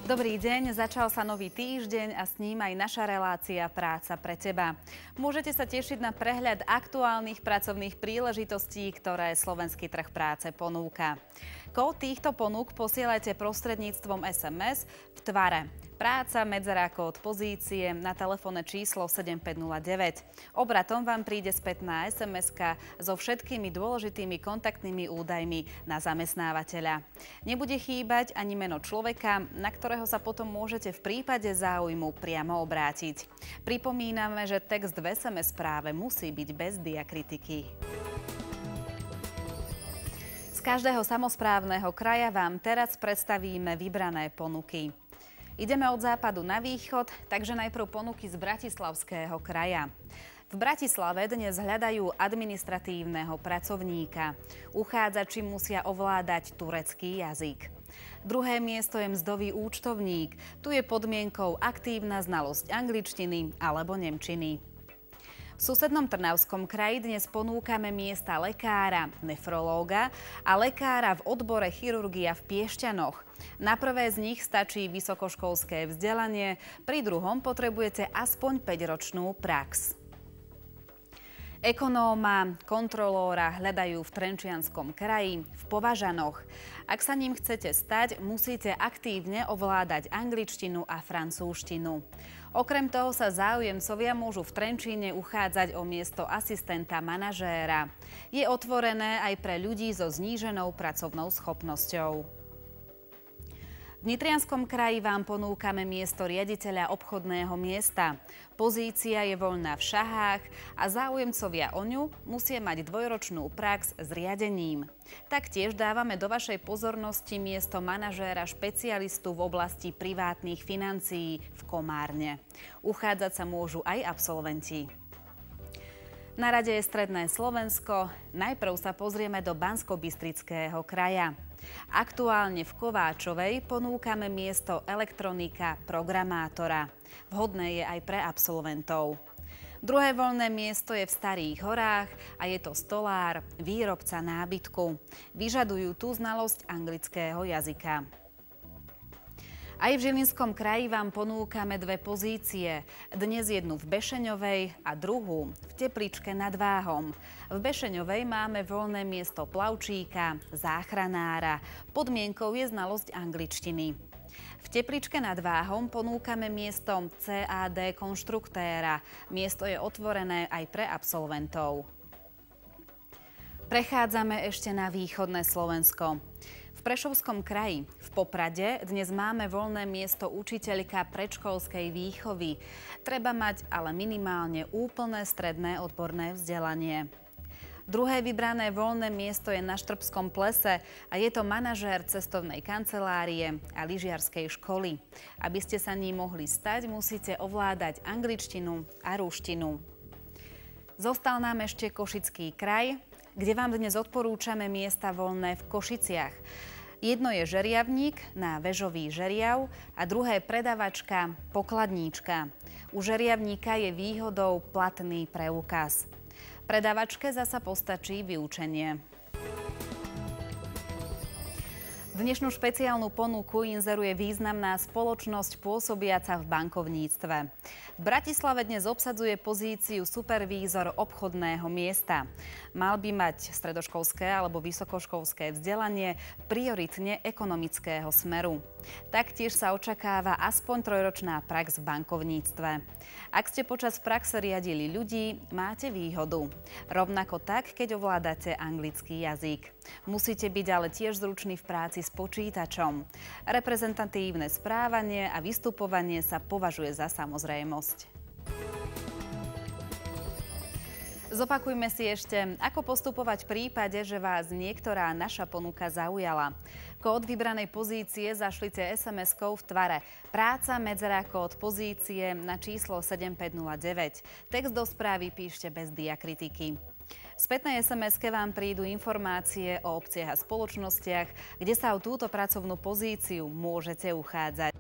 Dobrý deň, začal sa nový týždeň a s ním aj naša relácia Práca pre teba. Môžete sa tešiť na prehľad aktuálnych pracovných príležitostí, ktoré slovenský trh práce ponúka. Kód týchto ponúk posielajte prostredníctvom SMS v tvare Práca, medzera, kód pozície na telefónne číslo 7509. Obratom vám príde spätná SMS-ka so všetkými dôležitými kontaktnými údajmi na zamestnávateľa. Nebude chýbať ani meno človeka, na ktorého sa potom môžete v prípade záujmu priamo obrátiť. Pripomíname, že text v SMS správe musí byť bez diakritiky. Z každého samosprávneho kraja vám teraz predstavíme vybrané ponuky. Ideme od západu na východ, takže najprv ponuky z Bratislavského kraja. V Bratislave dnes hľadajú administratívneho pracovníka. Uchádzači musia ovládať turecký jazyk. Druhé miesto je mzdový účtovník. Tu je podmienkou aktívna znalosť angličtiny alebo nemčiny. V susednom Trnavskom kraji dnes ponúkame miesta lekára, nefrológa a lekára v odbore chirurgia v Piešťanoch. Na prvé z nich stačí vysokoškolské vzdelanie, pri druhom potrebujete aspoň 5-ročnú prax. Ekonóma, kontrolóra hľadajú v Trenčianskom kraji, v Považanoch. Ak sa ním chcete stať, musíte aktívne ovládať angličtinu a francúzštinu. Okrem toho sa záujemcovia môžu v Trenčíne uchádzať o miesto asistenta manažéra. Je otvorené aj pre ľudí so zníženou pracovnou schopnosťou. V Nitrianskom kraji vám ponúkame miesto riaditeľa obchodného miesta. Pozícia je voľná v Šahách a záujemcovia o ňu musia mať 2-ročnú prax s riadením. Taktiež dávame do vašej pozornosti miesto manažéra špecialistu v oblasti privátnych financií v Komárne. Uchádzať sa môžu aj absolventi. Na rade je stredné Slovensko. Najprv sa pozrieme do Banskobystrického kraja. Aktuálne v Kováčovej ponúkame miesto elektronika programátora. Vhodné je aj pre absolventov. Druhé voľné miesto je v Starých Horách a je to stolár, výrobca nábytku. Vyžadujú tú znalosť anglického jazyka. Aj v Žilinskom kraji vám ponúkame 2 pozície. Dnes jednu v Bešeňovej a druhú v Tepličke nad Váhom. V Bešeňovej máme voľné miesto plavčíka, záchranára. Podmienkou je znalosť angličtiny. V Tepličke nad Váhom ponúkame miesto CAD konštruktéra. Miesto je otvorené aj pre absolventov. Prechádzame ešte na východné Slovensko. V Prešovskom kraji, v Poprade, dnes máme voľné miesto učiteľka predškolskej výchovy. Treba mať ale minimálne úplné stredné odborné vzdelanie. Druhé vybrané voľné miesto je na Štrbskom plese a je to manažér cestovnej kancelárie a lyžiarskej školy. Aby ste sa ním mohli stať, musíte ovládať angličtinu a ruštinu. Zostal nám ešte Košický kraj, kde vám dnes odporúčame miesta voľné v Košiciach. Jedno je žeriavník na väžový žeriav a druhé predavačka, pokladníčka. U žeriavníka je výhodou platný preukaz. Predavačke zasa postačí vyučenie. Dnešnú špeciálnu ponuku inzeruje významná spoločnosť pôsobiaca v bankovníctve. V Bratislave dnes obsadzuje pozíciu supervízor obchodného miesta. Mal by mať stredoškolské alebo vysokoškolské vzdelanie prioritne ekonomického smeru. Taktiež sa očakáva aspoň 3-ročná prax v bankovníctve. Ak ste počas praxe riadili ľudí, máte výhodu. Rovnako tak, keď ovládate anglický jazyk. Musíte byť ale tiež zruční v práci s počítačom. Reprezentatívne správanie a vystupovanie sa považuje za samozrejmosť. Zopakujme si ešte, ako postupovať v prípade, že vás niektorá naša ponuka zaujala. Kód vybranej pozície zašlite SMS-kou v tvare Práca, medzera, kód pozície na číslo 7509. Text do správy píšte bez diakritiky. V spätnej SMS-ke vám prídu informácie o obciach a spoločnostiach, kde sa o túto pracovnú pozíciu môžete uchádzať.